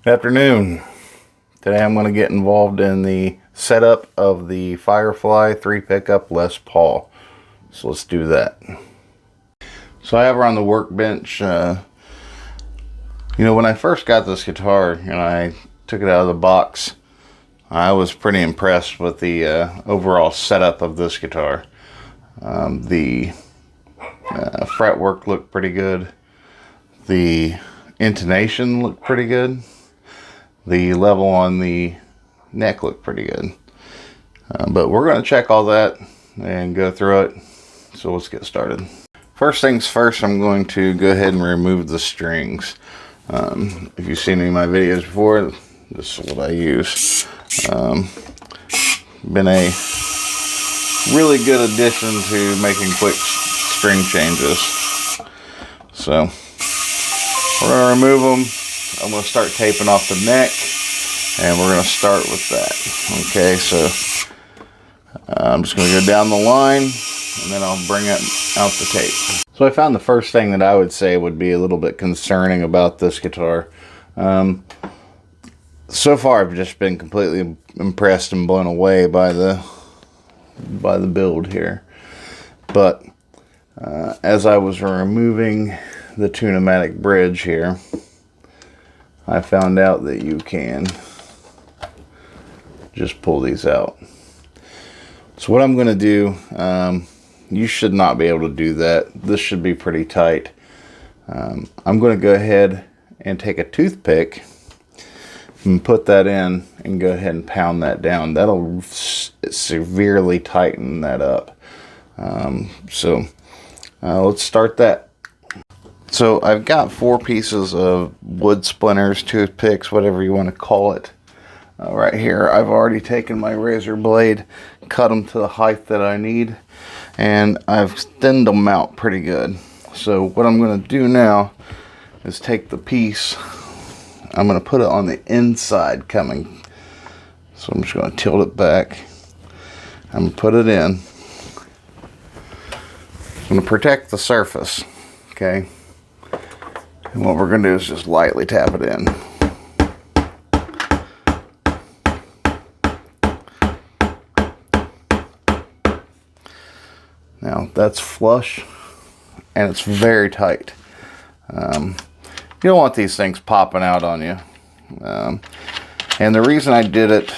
Afternoon. Today I'm going to get involved in the setup of the Firefly 3 pickup Les Paul. So let's do that. So I have her on the workbench. When I first got this guitar and I took it out of the box, I was pretty impressed with the overall setup of this guitar. The fretwork looked pretty good. The intonation looked pretty good. The level on the neck looked pretty good. But we're going to check all that and go through it. So let's get started. First things first, I'm going to go ahead and remove the strings. If you've seen any of my videos before, this is what I use. Been a really good addition to making quick string changes. So we're going to remove them. I'm going to start taping off the neck, and we're going to start with that. Okay, so I'm just going to go down the line, and then I'll bring out the tape. So I found the first thing that I would say would be a little bit concerning about this guitar. So far, I've just been completely impressed and blown away by the build here. But as I was removing the Tune-o-matic bridge here, I found out that you can just pull these out. So what I'm going to do, you should not be able to do that. This should be pretty tight. I'm going to go ahead and take a toothpick and put that in and go ahead and pound that down. That'll severely tighten that up. Let's start that. So I've got 4 pieces of wood splinters, toothpicks, whatever you want to call it. Right here, I've already taken my razor blade, cut them to the height that I need, and I've thinned them out pretty good. So what I'm going to do now is take the piece, I'm going to put it on the inside coming. So I'm just going to tilt it back. I'm going to put it in. I'm going to protect the surface, okay? And what we're going to do is just lightly tap it in. Now that's flush and it's very tight. You don't want these things popping out on you. And the reason I did it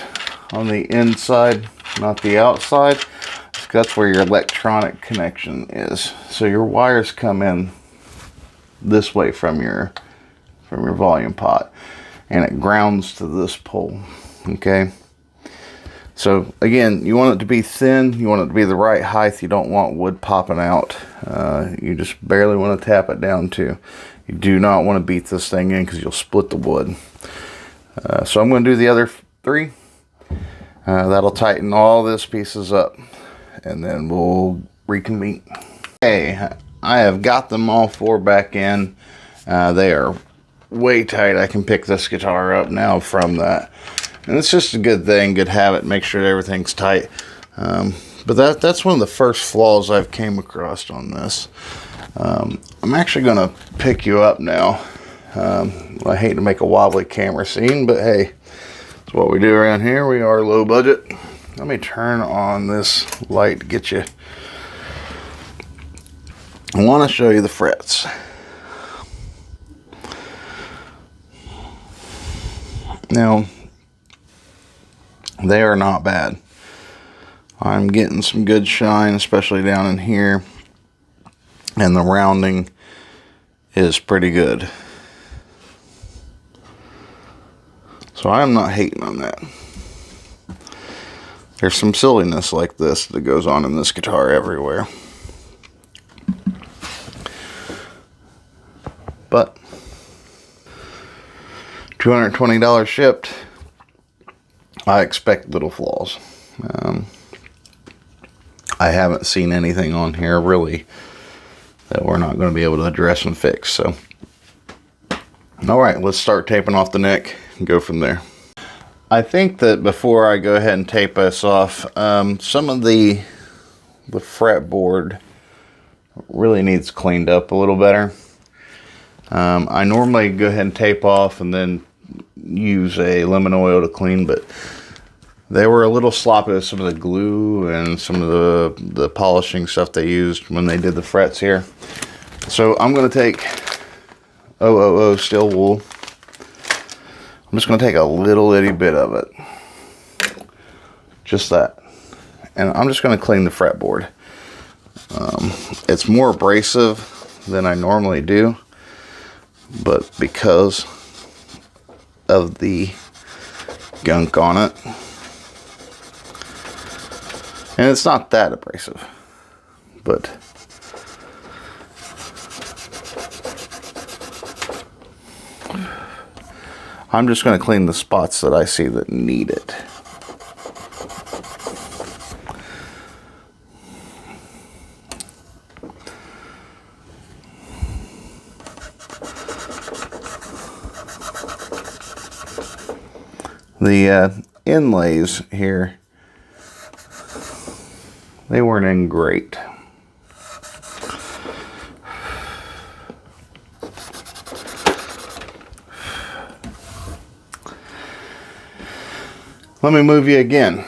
on the inside, not the outside, is that's where your electronic connection is. So your wires come in this way from your volume pot, and it grounds to this pole. Okay, so again, you want it to be thin, you want it to be the right height, you don't want wood popping out. You just barely want to tap it down too. You do not want to beat this thing in because you'll split the wood. So I'm going to do the other 3. That'll tighten all this pieces up, and then we'll reconvene. Okay, I have got them all 4 back in. They are way tight. I can pick this guitar up now from that. And it's just a good thing, good habit, make sure everything's tight. But that's one of the first flaws I've came across on this. I'm actually going to pick you up now. I hate to make a wobbly camera scene, but hey, it's what we do around here. We are low budget. Let me turn on this light to get you. I want to show you the frets. Now, they are not bad. I'm getting some good shine, especially down in here. And the rounding is pretty good. So I'm not hating on that. There's some silliness like this that goes on in this guitar everywhere. But $220 shipped. I expect little flaws. I haven't seen anything on here really that we're not going to be able to address and fix. So, all right, let's start taping off the neck and go from there. I think that before I go ahead and tape this off, some of the fretboard really needs cleaned up a little better. I normally go ahead and tape off and then use a lemon oil to clean, but they were a little sloppy with some of the glue and some of the polishing stuff they used when they did the frets here. So I'm going to take 000 steel wool. I'm just going to take a little itty bit of it. Just that. And I'm just going to clean the fretboard. It's more abrasive than I normally do, but because of the gunk on it, and it's not that abrasive, but I'm just going to clean the spots that I see that need it. The inlays here, they weren't in great. Let me move you again.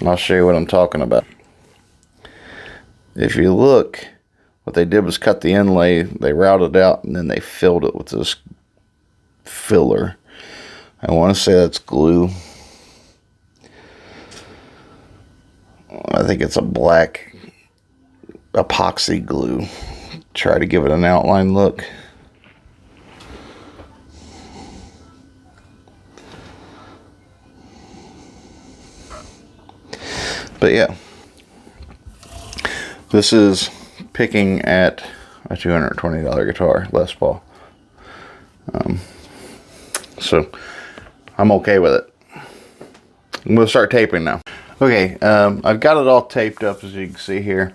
I'll show you what I'm talking about. If you look, what they did was cut the inlay, they routed out, and then they filled it with this filler. I want to say that's glue. I think it's a black epoxy glue. Try to give it an outline look. But yeah, this is picking at a $220 guitar, Les Paul. So I'm okay with it. I'm going to start taping now. Okay, I've got it all taped up, as you can see here.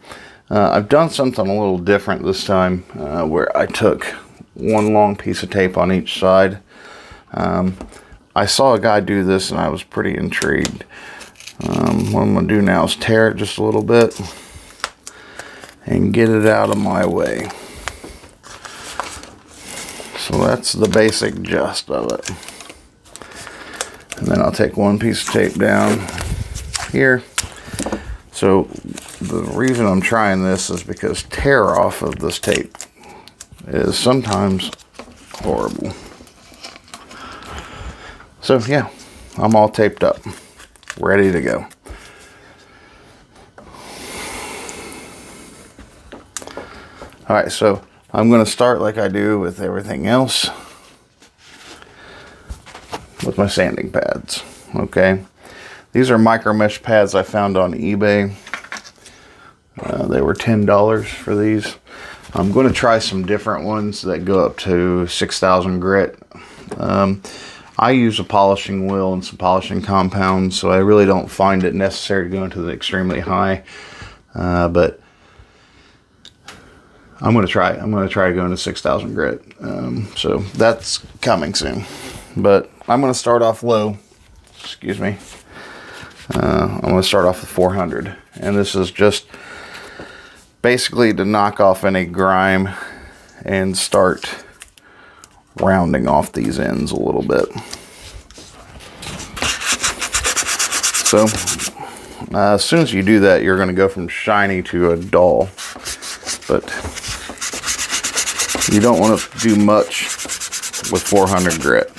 I've done something a little different this time, where I took one long piece of tape on each side. I saw a guy do this and I was pretty intrigued. What I'm going to do now is tear it just a little bit and get it out of my way. So that's the basic gist of it. And then I'll take one piece of tape down here. So the reason I'm trying this is because tear off of this tape is sometimes horrible. So yeah, I'm all taped up, ready to go. Alright, so I'm going to start like I do with everything else, with my sanding pads. Okay, these are micro mesh pads I found on eBay. They were $10 for these. I'm going to try some different ones that go up to 6,000 grit. I use a polishing wheel and some polishing compounds, so I really don't find it necessary to go into the extremely high. But I'm going to try it. I'm going to try to go into 6,000 grit. So that's coming soon. But I'm going to start off low. Excuse me. I'm going to start off with 400. And this is just basically to knock off any grime and start rounding off these ends a little bit. So as soon as you do that, you're going to go from shiny to a dull. But you don't want to do much with 400 grit.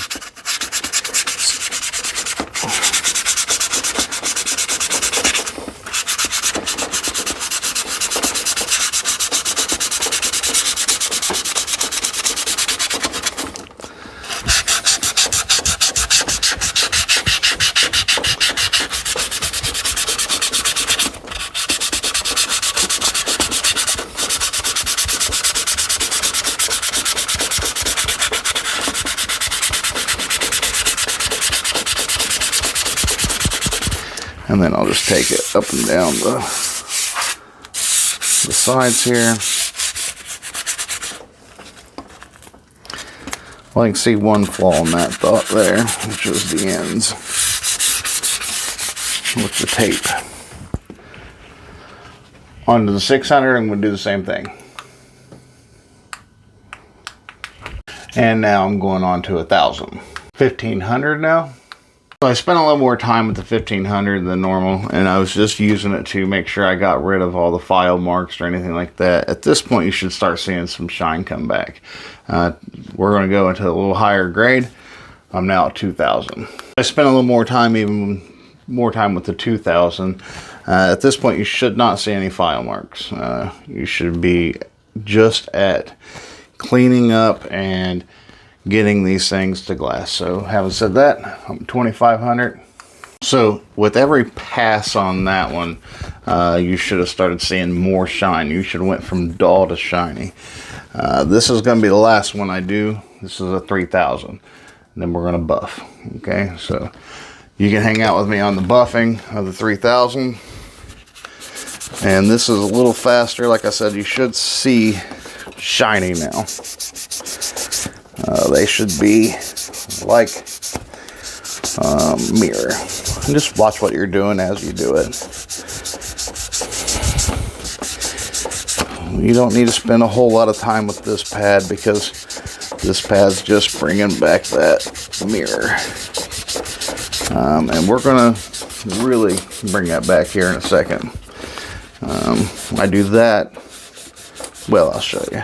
And then I'll just take it up and down the sides here. Well, I can see one flaw in that thought there, which is the ends with the tape. Onto the 600, I'm going to do the same thing. And now I'm going on to 1,000. 1,500 now. So I spent a little more time with the 1,500 than normal, and I was just using it to make sure I got rid of all the file marks or anything like that. At this point, you should start seeing some shine come back. We're going to go into a little higher grade. I'm now at 2,000. I spent a little more time, even more time with the 2,000. At this point, you should not see any file marks. You should be just at cleaning up and getting these things to glass. So having said that, I'm 2,500. So with every pass on that one, you should have started seeing more shine. You should have went from dull to shiny. This is going to be the last one I do. This is a 3,000. And then we're going to buff. Okay, so you can hang out with me on the buffing of the 3,000. And this is a little faster. Like I said, you should see shiny now. They should be like mirror. And just watch what you're doing as you do it. You don't need to spend a whole lot of time with this pad because this pad's just bringing back that mirror. And we're going to really bring that back here in a second. I do that. Well, I'll show you.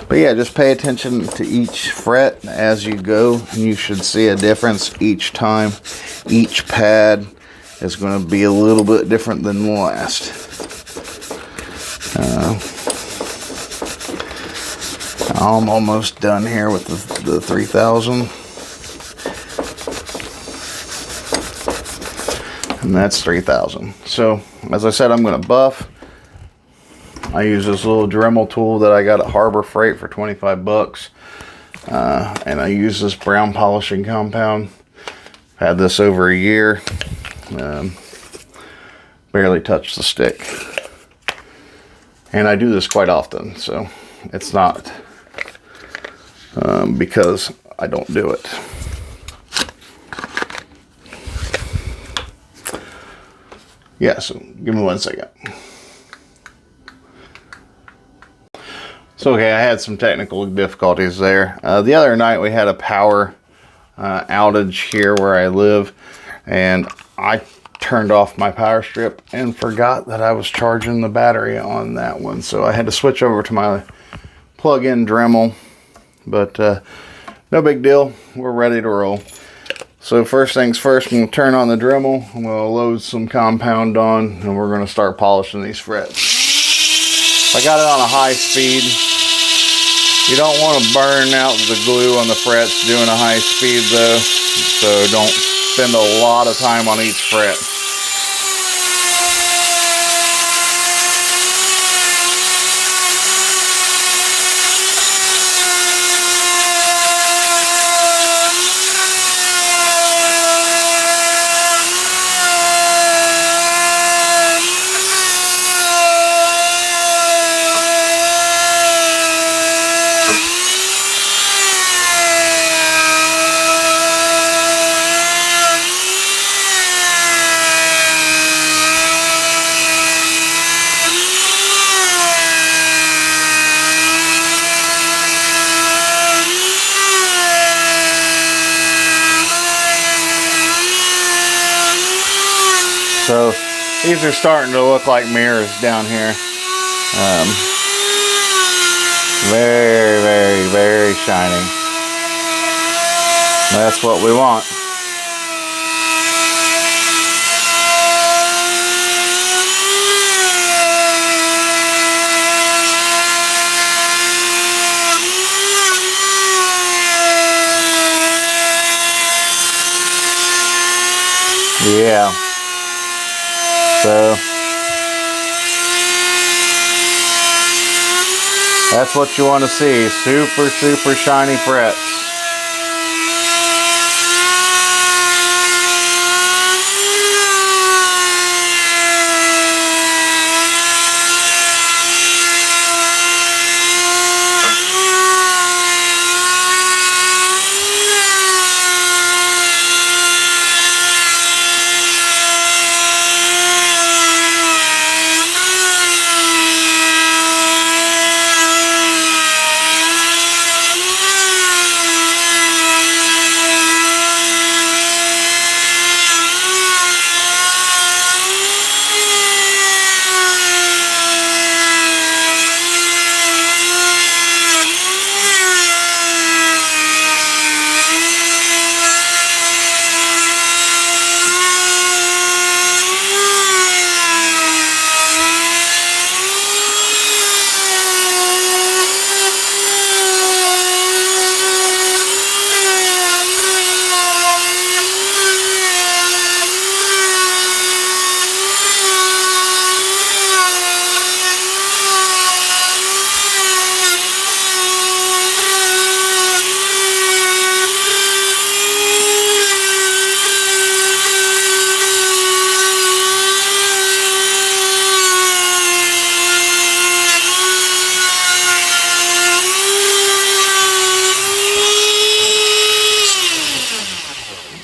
But yeah, just pay attention to each fret as you go, and you should see a difference each time. Each pad is going to be a little bit different than the last. I'm almost done here with the 3,000. And that's 3,000. So, as I said, I'm going to buff. I use this little Dremel tool that I got at Harbor Freight for 25 bucks. And I use this brown polishing compound. Had this over a year. Barely touched the stick. And I do this quite often, so it's not because I don't do it. Yeah, so give me 1 second. So okay, I had some technical difficulties there. The other night we had a power outage here where I live, and I turned off my power strip and forgot that I was charging the battery on that one. So I had to switch over to my plug-in Dremel, but no big deal. We're ready to roll. So first things first, I'm going to turn on the Dremel. I'm going to load some compound on, and we're going to start polishing these frets. I got it on a high speed. You don't want to burn out the glue on the frets doing a high speed though, so don't spend a lot of time on each fret. So these are starting to look like mirrors down here. Very, very, very shiny. That's what we want. Yeah. So that's what you want to see. Super, super shiny frets.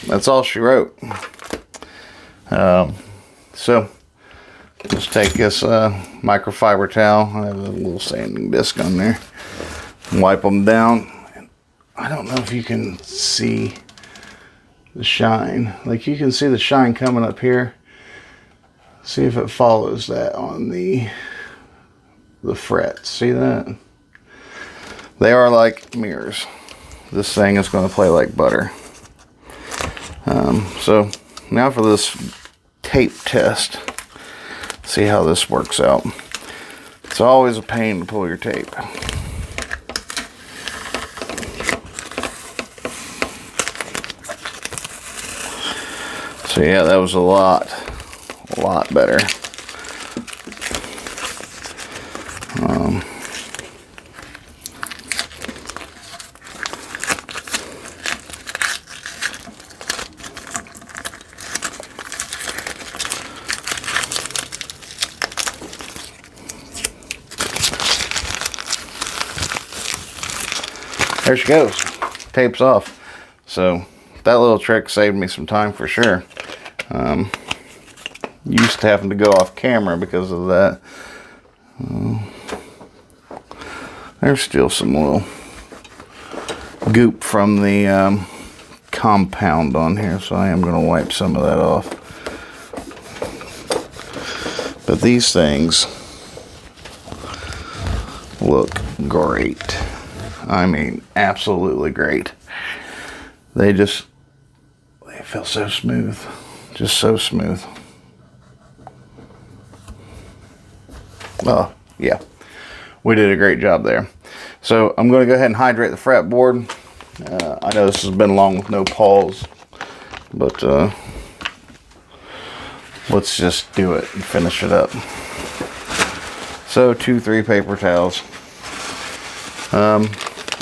that's all she wrote. So just take this microfiber towel. I have a little sanding disc on there. Wipe them down. I don't know if you can see the shine. Like, you can see the shine coming up here. See if it follows that on the frets. See that? They are like mirrors. This thing is going to play like butter. So now for this tape test. See how this works out. It's always a pain to pull your tape. So yeah, that was a lot better. There she goes. Tape's off. So that little trick saved me some time for sure. Used to having to go off camera because of that. There's still some little goop from the compound on here, so I am going to wipe some of that off. But these things look great. I mean, absolutely great. They feel so smooth. Just so smooth. Oh, yeah. We did a great job there. So I'm going to go ahead and hydrate the fretboard. I know this has been long with no pause, but let's just do it and finish it up. So 2-3 paper towels.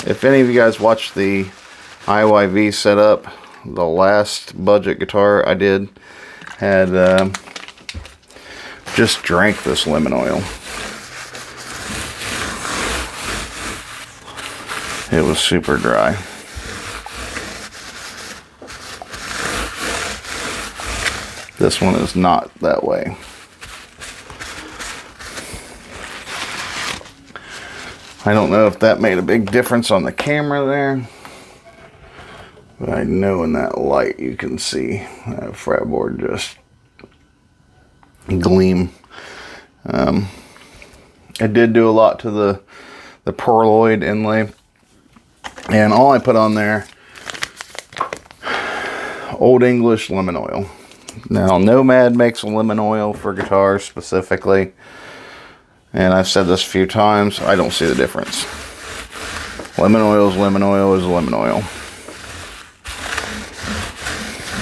If any of you guys watched the IYV setup, the last budget guitar I did had just drank this lemon oil. It was super dry. This one is not that way. I don't know if that made a big difference on the camera there, but I know in that light you can see that fretboard just gleam. I did do a lot to the pearloid inlay, and all I put on there, Old English lemon oil. Now Nomad makes a lemon oil for guitars specifically, and I've said this a few times, I don't see the difference. Lemon oil is lemon oil is lemon oil.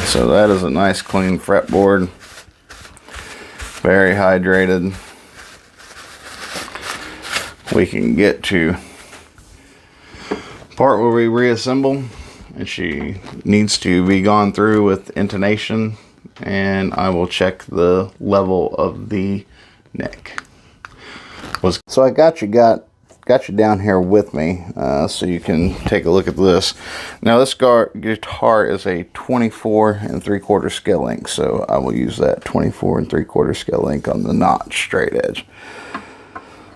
So that is a nice clean fretboard. Very hydrated. We can get to part where we reassemble, and she needs to be gone through with intonation, and I will check the level of the neck. So I got you down here with me, so you can take a look at this. Now this guitar is a 24 3/4 scale length, so I will use that 24 3/4 scale length on the notch straight edge.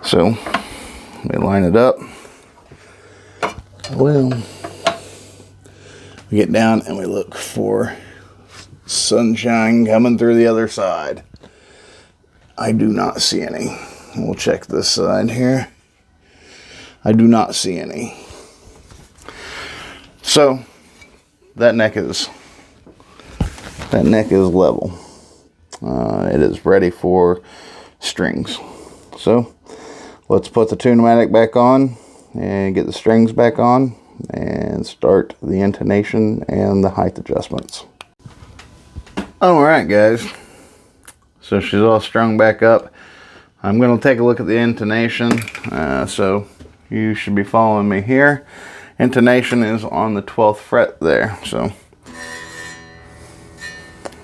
So we line it up. Well, we get down and we look for sunshine coming through the other side. I do not see any. We'll check this side here. I do not see any. So that neck is level. It is ready for strings. So let's put the Tune-O-Matic back on and get the strings back on and start the intonation and the height adjustments. Alright guys, so she's all strung back up. I'm going to take a look at the intonation, so you should be following me here. Intonation is on the 12th fret there, so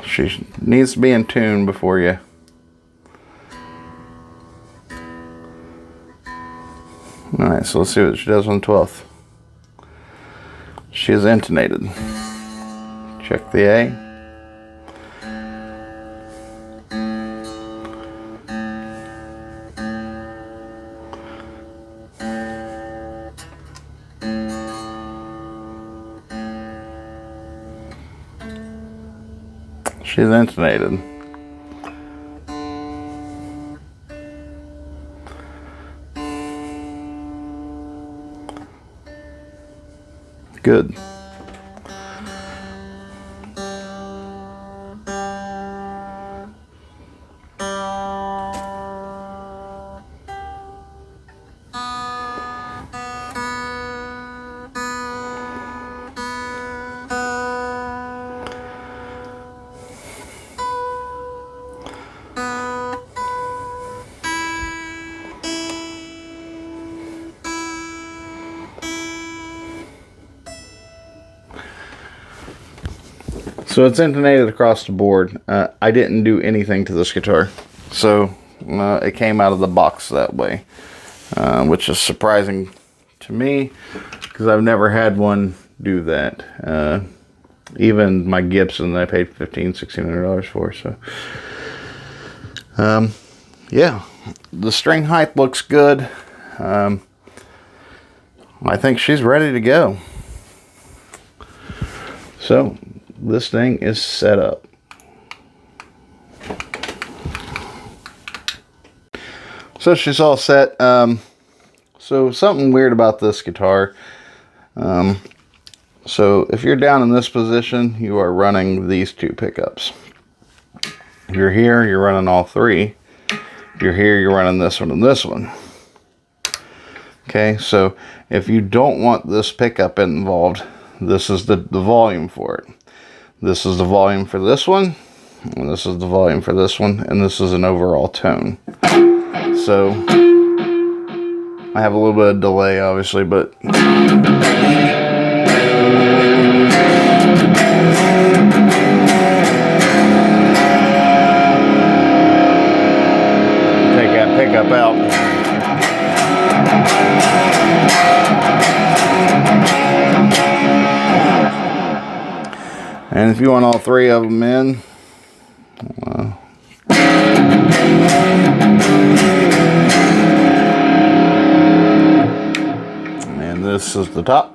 she needs to be in tune before you. Alright, so let's see what she does on the 12th. She is intonated. Check the A. She's intonated. Good. So it's intonated across the board. I didn't do anything to this guitar, so it came out of the box that way, which is surprising to me because I've never had one do that. Even my Gibson I paid $1,500–1,600 for. So yeah, the string height looks good. I think she's ready to go. So this thing is set up. So she's all set. So something weird about this guitar. So if you're down in this position, you are running these two pickups. If you're here, you're running all three. If you're here, you're running this one and this one. Okay, so if you don't want this pickup involved, this is the volume for it. This is the volume for this one, and this is the volume for this one, and this is an overall tone. So I have a little bit of delay, obviously, but take that pickup out. And if you want all three of them in, and this is the top.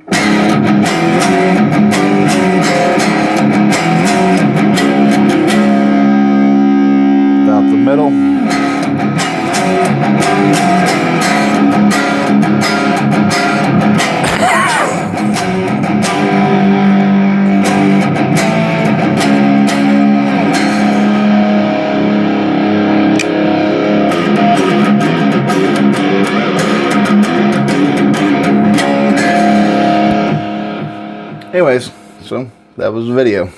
Out the middle. Anyways, so that was the video.